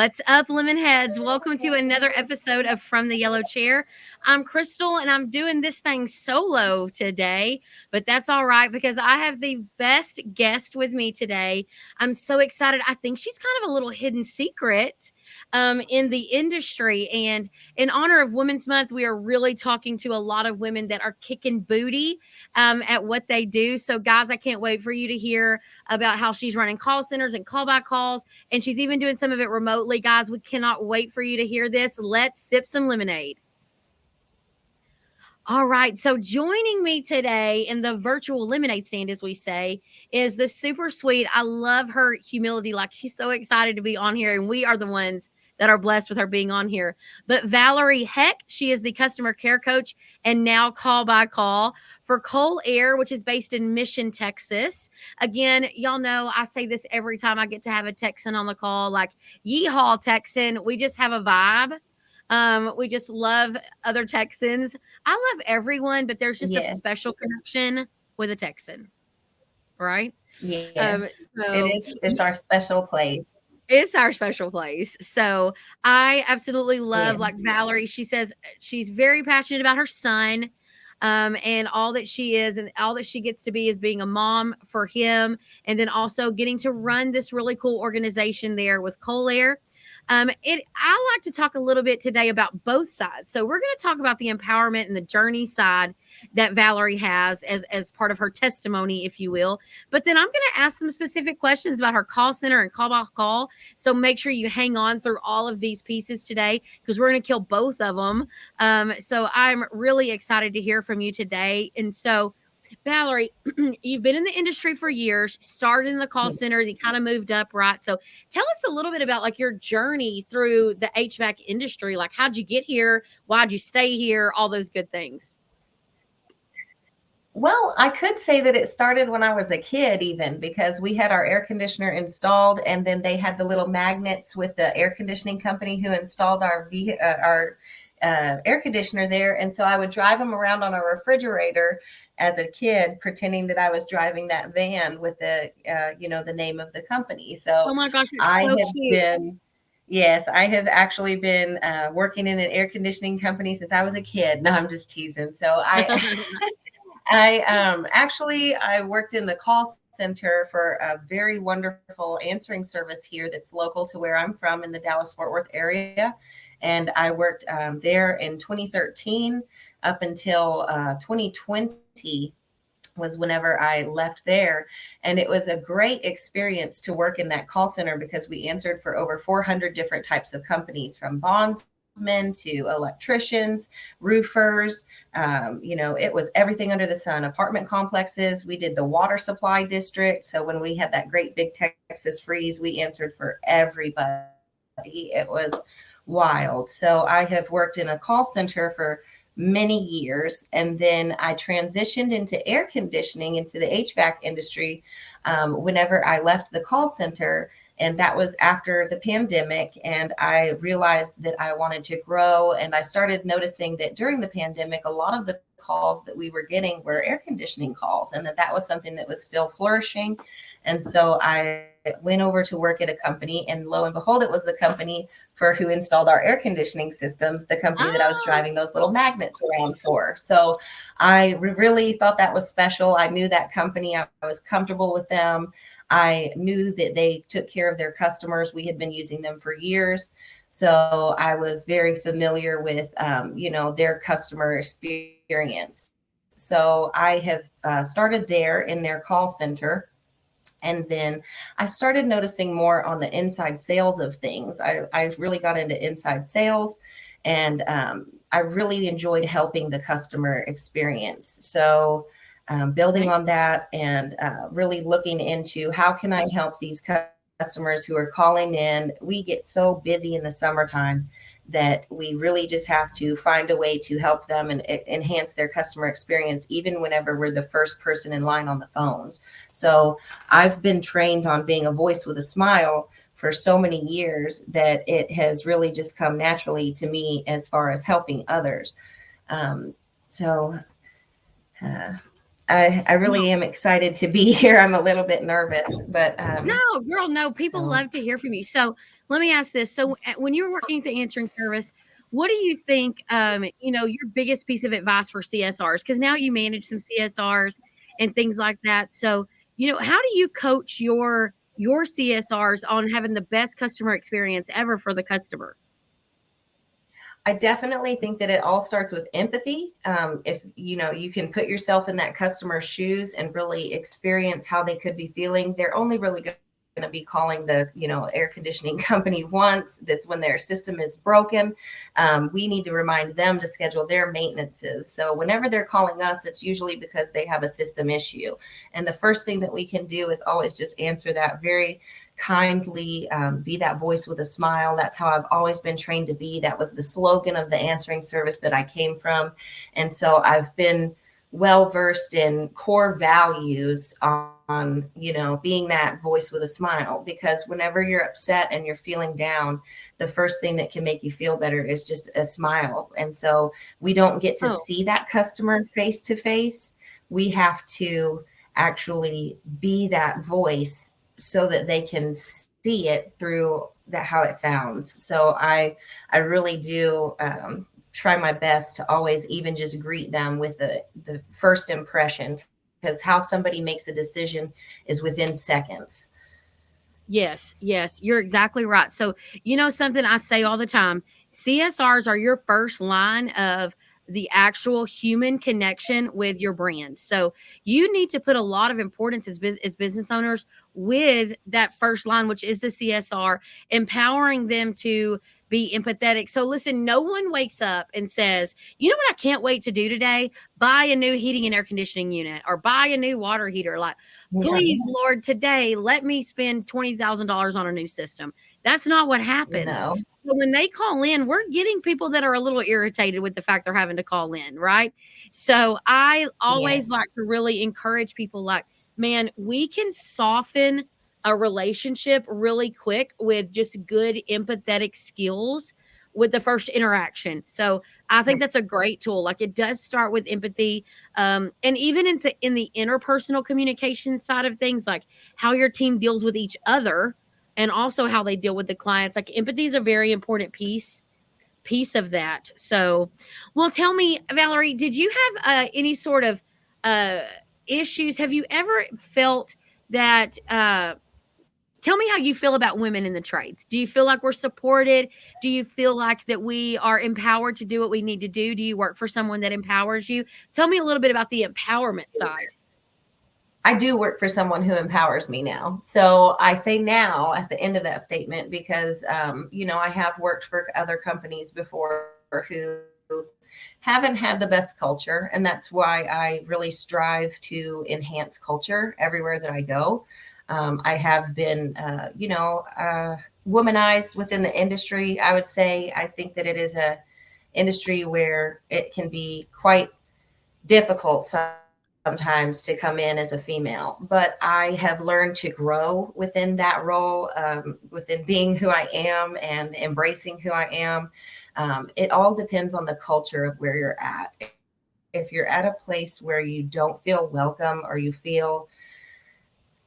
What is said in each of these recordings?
What's up, lemon heads? Welcome to another episode of From the Yellow Chair. I'm Crystal and I'm doing this thing solo today, but that's all right because I have the best guest with me today. I'm so excited. I think she's kind of a little hidden secret in the industry. And in honor of Women's Month, we are really talking to a lot of women that are kicking booty at what they do. So, guys, I can't wait for you to hear about how she's running call centers and call by calls. And she's even doing some of it remotely. Guys, we cannot wait for you to hear this. Let's sip some lemonade. All right. So joining me today in the virtual lemonade stand, as we say, is the super sweet. I love her humility. Like, she's so excited to be on here. And we are the ones that are blessed with her being on here. But Valerie Heck, she is the customer care coach and now call by call for Colair, which is based in Mission, Texas. Again, y'all know I say this every time I get to have a Texan on the call, like, yeehaw, Texan. We just have a vibe. We just love other Texans. I love everyone, but there's just a Yes, special connection with a Texan, right? Um, yes. It so is. It's our special place. it's our special place. So I absolutely love, Yeah. like Valerie, she says she's very passionate about her son. And all that she is and all that she gets to be is being a mom for him, and then also getting to run this really cool organization there with Colair. I like to talk a little bit today about both sides. So we're going to talk about the empowerment and the journey side that Valerie has as part of her testimony, if you will. But then I'm going to ask some specific questions about her call center and call by call. So make sure you hang on through all of these pieces today because we're going to kill both of them. So I'm really excited to hear from you today. And so, Valerie, you've been in the industry for years, started in the call center, you kind of moved up, right? So tell us a little bit about like your journey through the HVAC industry. Like, how'd you get here? Why'd you stay here? All those good things. Well, I could say that it started when I was a kid, even because we had our air conditioner installed, and then they had the little magnets with the air conditioning company who installed our air conditioner there, and so I would drive them around on a refrigerator as a kid, pretending that I was driving that van with the name of the company. Oh So my gosh, it's I so have cute. been Yes, I have actually been working in an air conditioning company since I was a kid. No, I'm just teasing. So I worked in the call center for a very wonderful answering service here that's local to where I'm from in the Dallas-Fort Worth area. And I worked there in 2013 up until 2020 was whenever I left there. And it was a great experience to work in that call center because we answered for over 400 different types of companies, from bondsmen to electricians, roofers. It was everything under the sun. Apartment complexes. We did the water supply district. So when we had that great big Texas freeze, we answered for everybody. It was wild. So I have worked in a call center for many years, and then I transitioned into air conditioning, into the HVAC industry whenever I left the call center. And that was after the pandemic. And I realized that I wanted to grow. And I started noticing that during the pandemic, a lot of the calls that we were getting were air conditioning calls, and that was something that was still flourishing. And so I went over to work at a company, and lo and behold, it was the company for who installed our air conditioning systems, the company that I was Oh, driving those little magnets around for. So I really thought that was special. I knew that company. I was comfortable with them. I knew that they took care of their customers. We had been using them for years. So I was very familiar with, their customer experience. So I have started there in their call center. And then I started noticing more on the inside sales of things. I really got into inside sales, and I really enjoyed helping the customer experience. So building okay. on that, and really looking into how can I help these customers who are calling in. We get so busy in the summertime that we really just have to find a way to help them and enhance their customer experience, even whenever we're the first person in line on the phones. So I've been trained on being a voice with a smile for so many years that it has really just come naturally to me as far as helping others. Um, so uh, I really am excited to be here. I'm a little bit nervous, but No, girl, no, people so love to hear from you. So let me ask this. So when you were working at the answering service, what do you think, your biggest piece of advice for CSRs? Because now you manage some CSRs and things like that. So, how do you coach your CSRs on having the best customer experience ever for the customer? I definitely think that it all starts with empathy. If you can put yourself in that customer's shoes and really experience how they could be feeling, they're only really going to be calling the air conditioning company once. That's when their system is broken. We need to remind them to schedule their maintenances. So whenever they're calling us, it's usually because they have a system issue. And the first thing that we can do is always just answer that very kindly, be that voice with a smile. That's how I've always been trained to be. That was the slogan of the answering service that I came from. And so I've been well versed in core values on being that voice with a smile, because whenever you're upset and you're feeling down, the first thing that can make you feel better is just a smile. And so we don't get to Oh, see that customer face to face. We have to actually be that voice so that they can see it through that how it sounds. So I really do try my best to always even just greet them with the first impression, because how somebody makes a decision is within seconds. yes, yes, you're exactly right. So, something I say all the time, CSRs are your first line of the actual human connection with your brand. So, you need to put a lot of importance as business owners with that first line, which is the CSR, empowering them to be empathetic. So, listen, no one wakes up and says, you know what I can't wait to do today? Buy a new heating and air conditioning unit or buy a new water heater. Like, Yeah. please, Lord, today let me spend $20,000 on a new system. That's not what happens. No. So when they call in, we're getting people that are a little irritated with the fact they're having to call in, right? So I always Yes. like to really encourage people like, man, we can soften a relationship really quick with just good empathetic skills with the first interaction. So I think that's a great tool. Like it does start with empathy, and even in the interpersonal communication side of things, like how your team deals with each other and also how they deal with the clients. Like empathy is a very important piece of that. So, well, tell me, Valerie, did you have any sort of uh issues? Have you ever felt that tell me how you feel about women in the trades. Do you feel like we're supported? Do you feel like that we are empowered to do what we need to do? Do you work for someone that empowers you? Tell me a little bit about the empowerment side. I do work for someone who empowers me now. So I say now at the end of that statement because, I have worked for other companies before who haven't had the best culture. And that's why I really strive to enhance culture everywhere that I go. I have been, womanized within the industry. I would say I think that it is a industry where it can be quite difficult sometimes to come in as a female, but I have learned to grow within that role, within being who I am and embracing who I am. It all depends on the culture of where you're at. If you're at a place where you don't feel welcome or you feel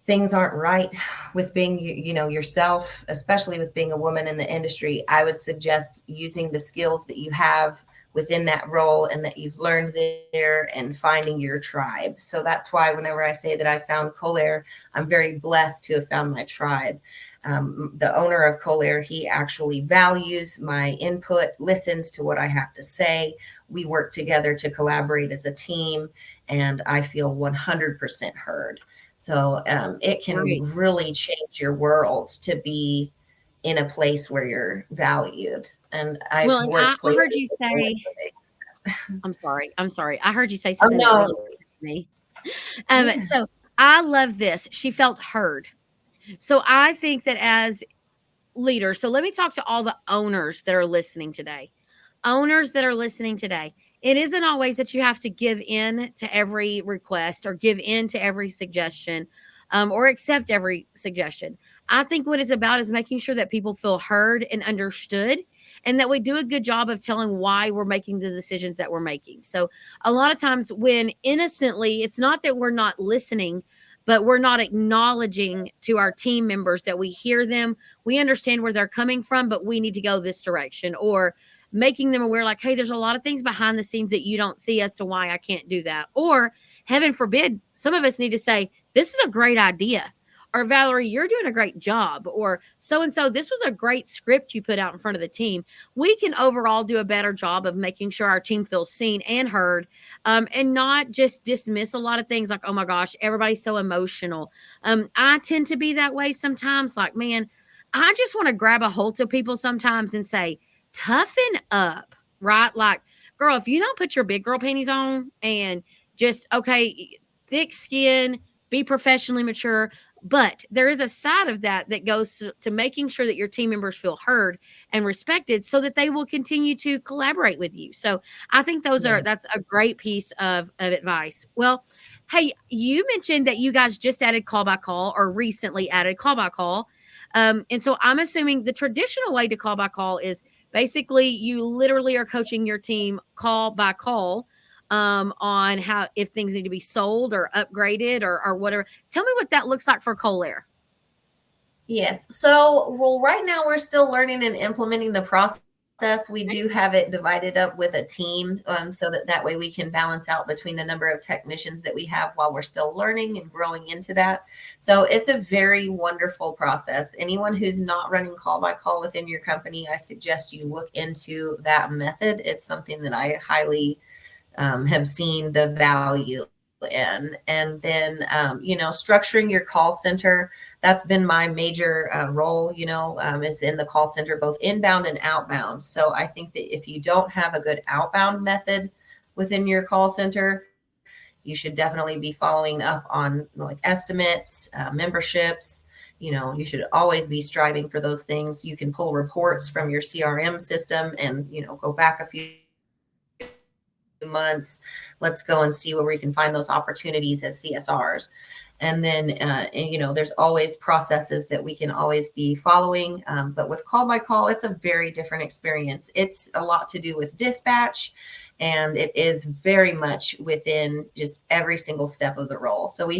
things aren't right with being yourself, especially with being a woman in the industry, I would suggest using the skills that you have within that role and that you've learned there and finding your tribe. So that's why whenever I say that I found Colair, I'm very blessed to have found my tribe. The owner of Colair, he actually values my input, listens to what I have to say. We work together to collaborate as a team, and I feel 100% heard. So it can Right. really change your world to be in a place where you're valued. And Well, I've and worked I heard places you before. say, I'm sorry. I'm sorry. I heard you say Oh something that no. really me. Yeah. So I love this. She felt heard. So I think that as leaders, so let me talk to all the owners that are listening today. Owners that are listening today. It isn't always that you have to give in to every request or give in to every suggestion, or accept every suggestion. I think what it's about is making sure that people feel heard and understood and that we do a good job of telling why we're making the decisions that we're making. So a lot of times when innocently, it's not that we're not listening, but we're not acknowledging to our team members that we hear them, we understand where they're coming from, but we need to go this direction, or making them aware, like, hey, there's a lot of things behind the scenes that you don't see as to why I can't do that. Or heaven forbid, some of us need to say, this is a great idea. Or Valerie, you're doing a great job. Or so and so, this was a great script you put out in front of the team. We can overall do a better job of making sure our team feels seen and heard, and not just dismiss a lot of things like, oh my gosh, everybody's so emotional. I tend to be that way sometimes. Like, man, I just want to grab a hold of people sometimes and say, toughen up, right? Like, girl, if you don't put your big girl panties on and just, okay, thick skin, be professionally mature. But there is a side of that that goes to making sure that your team members feel heard and respected so that they will continue to collaborate with you. So I think Yes. that's a great piece of advice. Well, hey, you mentioned that you guys just added call by call, or recently added call by call. And so I'm assuming the traditional way to call by call is basically you literally are coaching your team call by call, on how, if things need to be sold or upgraded, or whatever. Tell me what that looks like for Colair. Yes. So, well, right now we're still learning and implementing the process. We Okay. do have it divided up with a team, so that way we can balance out between the number of technicians that we have while we're still learning and growing into that. So it's a very wonderful process. Anyone who's not running call by call within your company, I suggest you look into that method. It's something that I highly have seen the value in. And then, structuring your call center, that's been my major role, is in the call center, both inbound and outbound. So I think that if you don't have a good outbound method within your call center, you should definitely be following up on like estimates, memberships. You should always be striving for those things. You can pull reports from your CRM system and, go back a few months. Let's go and see where we can find those opportunities as CSRs. And then, there's always processes that we can always be following. But with call by call, it's a very different experience. It's a lot to do with dispatch, and it is very much within just every single step of the role. So we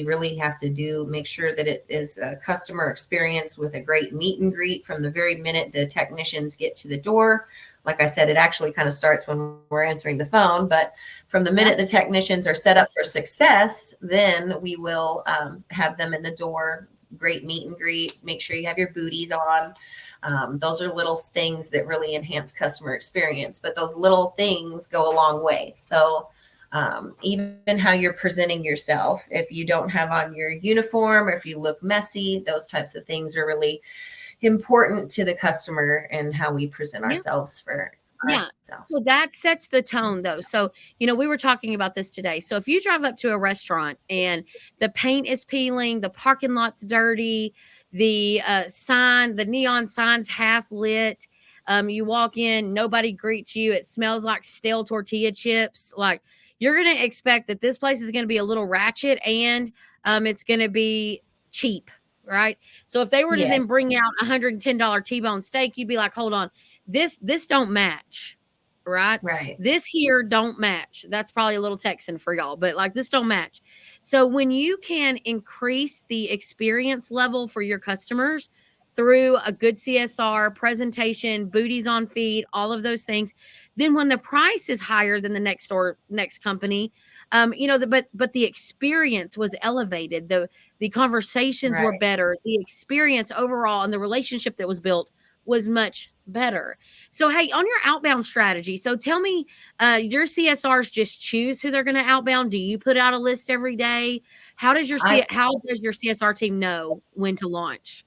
really have to make sure that it is a customer experience with a great meet and greet from the very minute the technicians get to the door. Like I said, it actually kind of starts when we're answering the phone, but from the minute the technicians are set up for success, then we will have them in the door, great meet and greet, make sure you have your booties on. Those are little things that really enhance customer experience, but those little things go a long way. So even how you're presenting yourself, if you don't have on your uniform, or if you look messy, those types of things are really important to the customer and how we present Yeah. ourselves for Yeah. ourselves. So that sets the tone, though. So, we were talking about this today. So if you drive up to a restaurant and the paint is peeling, the parking lot's dirty, the neon sign's half lit, you walk in, nobody greets you, it smells like stale tortilla chips, like, you're going to expect that this place is going to be a little ratchet, and it's going to be cheap, right? So if they were to then Yes, bring out $110 T-bone steak, you'd be like, hold on, this don't match, right? right. This here don't match. That's probably a little Texan for y'all, but like, this don't match. So when you can increase the experience level for your customers through a good CSR presentation, booties on feet, all of those things, then when the price is higher than the next company, but the experience was elevated, the conversations were Right. better, the experience overall and the relationship that was built was much better. So, hey, on your outbound strategy, so tell me, your CSRs just choose who they're going to outbound? Do you put out a list every day? I How does your CSR team know when to launch?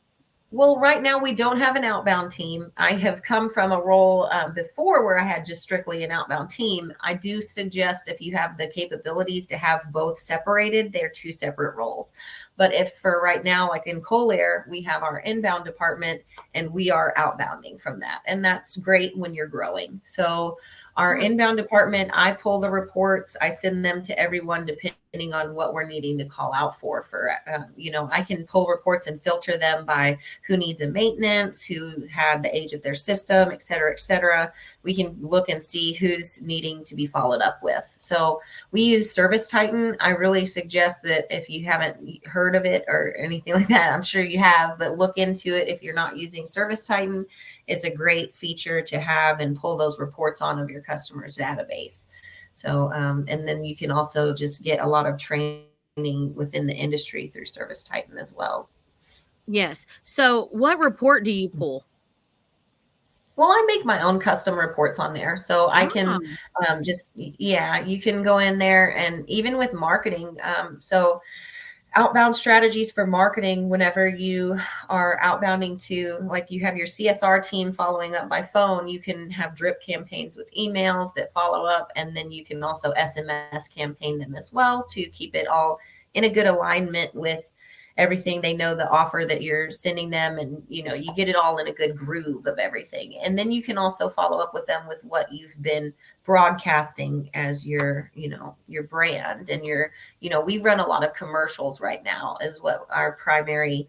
Well, right now we don't have an outbound team. I have come from a role before where I had just strictly an outbound team. I do suggest, if you have the capabilities to have both separated, they're two separate roles. But if for right now, like in Colair, we have our inbound department and we are outbounding from that. And that's great when you're growing. So our Yeah. inbound department, I pull the reports, I send them to everyone depending on what we're needing to call out for I can pull reports and filter them by who needs a maintenance, who had the age of their system, et cetera, et cetera. We can look and see who's needing to be followed up with. So we use Service Titan. I really suggest that if you haven't heard of it or anything like that, I'm sure you have, but look into it. If you're not using Service Titan, it's a great feature to have and pull those reports on of your customers' database. So, and then you can also just get a lot of training within the industry through Service Titan as well. Yes. So what report do you pull? Well, I make my own custom reports on there. So I can you can go in there, and even with marketing. So outbound strategies for marketing, whenever you are outbounding to, like, you have your CSR team following up by phone, you can have drip campaigns with emails that follow up, and then you can also SMS campaign them as well to keep it all in a good alignment with everything. They know the offer that you're sending them, and you get it all in a good groove of everything. And then you can also follow up with them with what you've been broadcasting as your brand, and we run a lot of commercials right now, is what our primary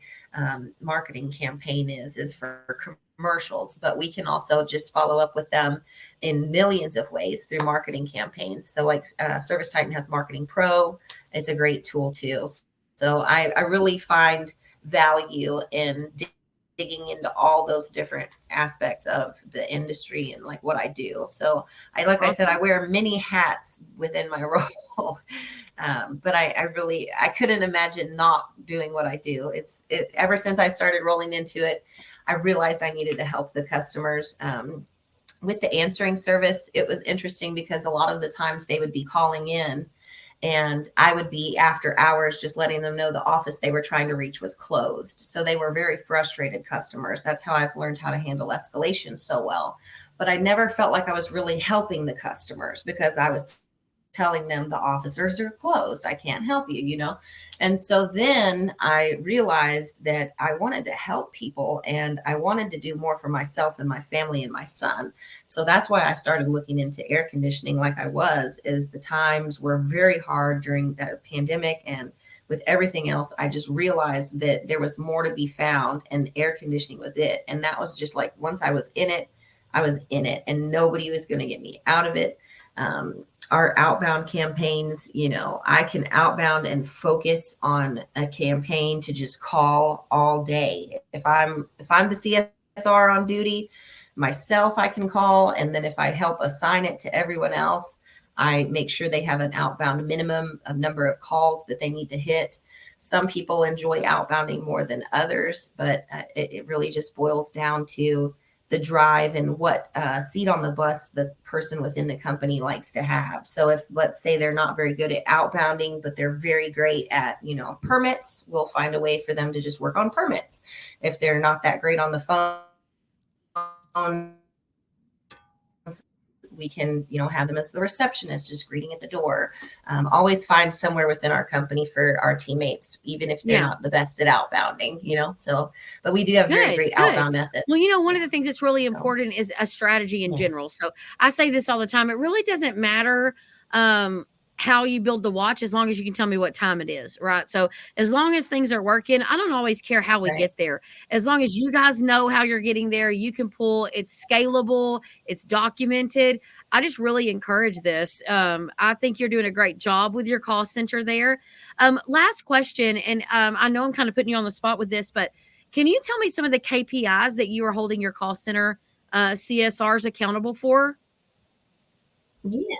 marketing campaign is for commercials. But we can also just follow up with them in millions of ways through marketing campaigns. So like Service Titan has Marketing Pro. It's a great tool too. So I really find value in digging into all those different aspects of the industry and like what I do. So I said, I wear many hats within my role. But I couldn't imagine not doing what I do. Ever since I started rolling into it, I realized I needed to help the customers. With the answering service, it was interesting because a lot of the times they would be calling in, and I would be after hours just letting them know the office they were trying to reach was closed. So they were very frustrated customers. That's how I've learned how to handle escalation so well. But I never felt like I was really helping the customers because I was telling them the officers are closed. I can't help you. And so then I realized that I wanted to help people, and I wanted to do more for myself and my family and my son. So that's why I started looking into air conditioning like I was, is the times were very hard during the pandemic, and with everything else, I just realized that there was more to be found, and air conditioning was it. And that was just like, once I was in it, I was in it, and nobody was going to get me out of it. Our outbound campaigns, I can outbound and focus on a campaign to just call all day. If I'm the CSR on duty myself, I can call. And then if I help assign it to everyone else, I make sure they have an outbound minimum of number of calls that they need to hit. Some people enjoy outbounding more than others, but it really just boils down to the drive and what seat on the bus the person within the company likes to have. So if, let's say, they're not very good at outbounding, but they're very great at, permits, we'll find a way for them to just work on permits. If they're not that great on the phone, we can, have them as the receptionist, just greeting at the door. Always find somewhere within our company for our teammates, even if they're not the best at outbounding, So, but we do have very great outbound methods. Well, one of the things that's really important is a strategy in general. So I say this all the time. It really doesn't matter how you build the watch, as long as you can tell me what time it is, right? So as long as things are working, I don't always care how we get there. As long as you guys know how you're getting there, you can pull. It's scalable, it's documented. I just really encourage this. I think you're doing a great job with your call center there. Last question, and I know I'm kind of putting you on the spot with this, but can you tell me some of the KPIs that you are holding your call center CSRs accountable for? Yeah.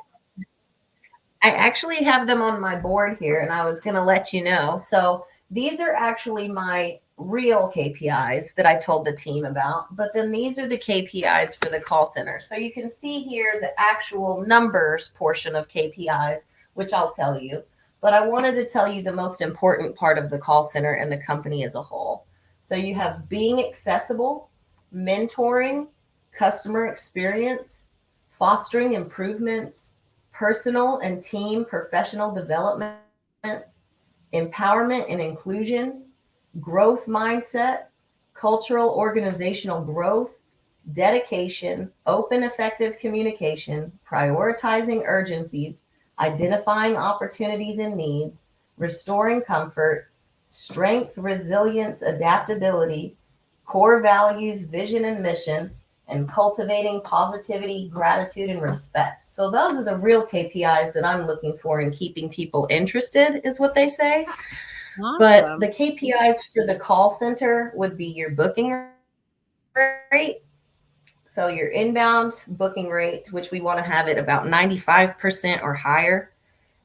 I actually have them on my board here, and I was going to let you know. So these are actually my real KPIs that I told the team about, but then these are the KPIs for the call center. So you can see here the actual numbers portion of KPIs, which I'll tell you, but I wanted to tell you the most important part of the call center and the company as a whole. So you have being accessible, mentoring, customer experience, fostering improvements, personal and team professional development, empowerment and inclusion, growth mindset, cultural organizational growth, dedication, open effective communication, prioritizing urgencies, identifying opportunities and needs, restoring comfort, strength, resilience, adaptability, core values, vision, and mission, and cultivating positivity, gratitude, and respect. So those are the real KPIs that I'm looking for in keeping people interested, is what they say. Awesome. But the KPIs for the call center would be your booking rate. So your inbound booking rate, which we want to have it about 95% or higher,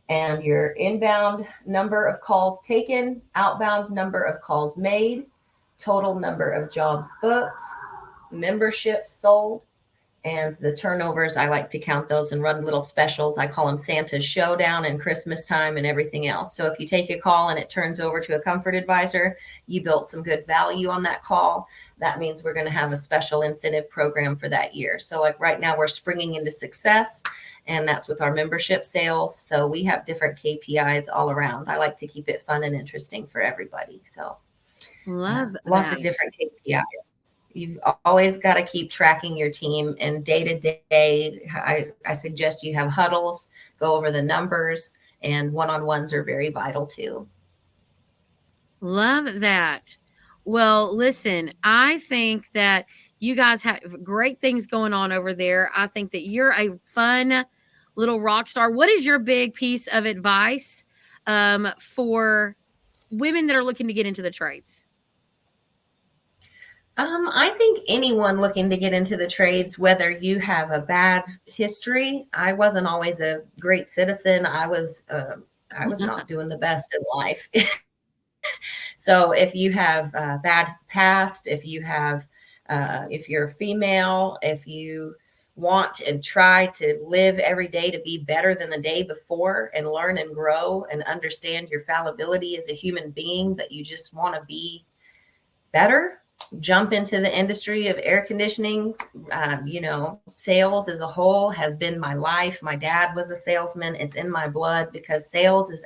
and your inbound number of calls taken, outbound number of calls made, total number of jobs booked, memberships sold, and the turnovers. I like to count those and run little specials. I call them Santa's Showdown and Christmas time and everything else. So if you take a call and it turns over to a comfort advisor, you built some good value on that call. That means we're going to have a special incentive program for that year. So like right now we're springing into success, and that's with our membership sales. So we have different KPIs all around. I like to keep it fun and interesting for everybody. So Love lots that. of different KPIs. You've always got to keep tracking your team, and day to day, I suggest you have huddles, go over the numbers, and one-on-ones are very vital too. Love that. Well, listen, I think that you guys have great things going on over there. I think that you're a fun little rock star. What is your big piece of advice for women that are looking to get into the trades? I think anyone looking to get into the trades, whether you have a bad history, I wasn't always a great citizen. I was not doing the best in life. So if you have a bad past, if you're a female, if you want and try to live every day to be better than the day before and learn and grow and understand your fallibility as a human being, that you just want to be better, jump into the industry of air conditioning. Sales as a whole has been my life. My dad was a salesman. It's in my blood, because sales is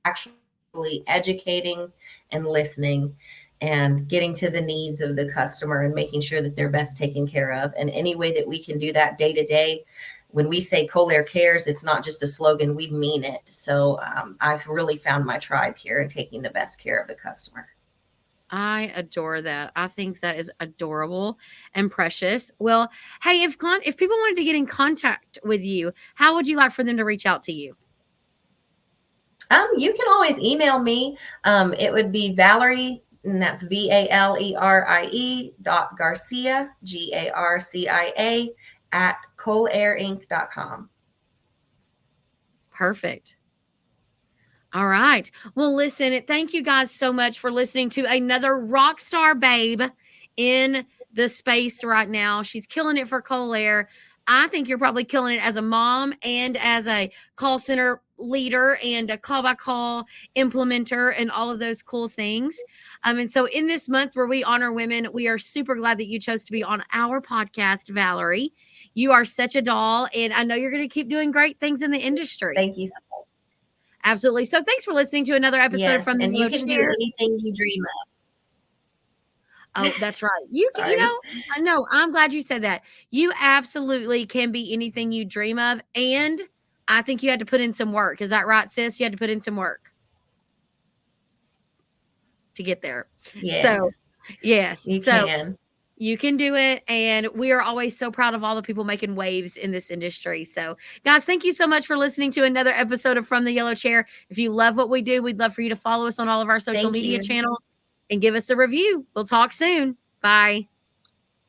actually educating and listening and getting to the needs of the customer and making sure that they're best taken care of. And any way that we can do that day to day, when we say Colair cares, it's not just a slogan, we mean it. So I've really found my tribe here in taking the best care of the customer. I adore that. I think that is adorable and precious. Well, hey, if people wanted to get in contact with you, how would you like for them to reach out to you? You can always email me. It would be Valerie, and that's Valerie.Garcia, Garcia, at colairinc.com. Perfect. All right. Well, listen, thank you guys so much for listening to another rock star babe in the space right now. She's killing it for Colair. I think you're probably killing it as a mom and as a call center leader and a call by call implementer and all of those cool things. And so in this month where we honor women, we are super glad that you chose to be on our podcast, Valerie. You are such a doll, and I know you're going to keep doing great things in the industry. Thank you so much. Absolutely. So thanks for listening to another episode Yes, from the and Yellow you can Chair. do anything you dream of. Oh, that's right. You know, I know. I'm glad you said that. You absolutely can be anything you dream of. And I think you had to put in some work. Is that right, sis? You had to put in some work to get there. Yes. So, yes. You so can. You can do it. And we are always so proud of all the people making waves in this industry. So, guys, thank you so much for listening to another episode of From the Yellow Chair. If you love what we do, we'd love for you to follow us on all of our social media channels and give us a review. We'll talk soon. Bye.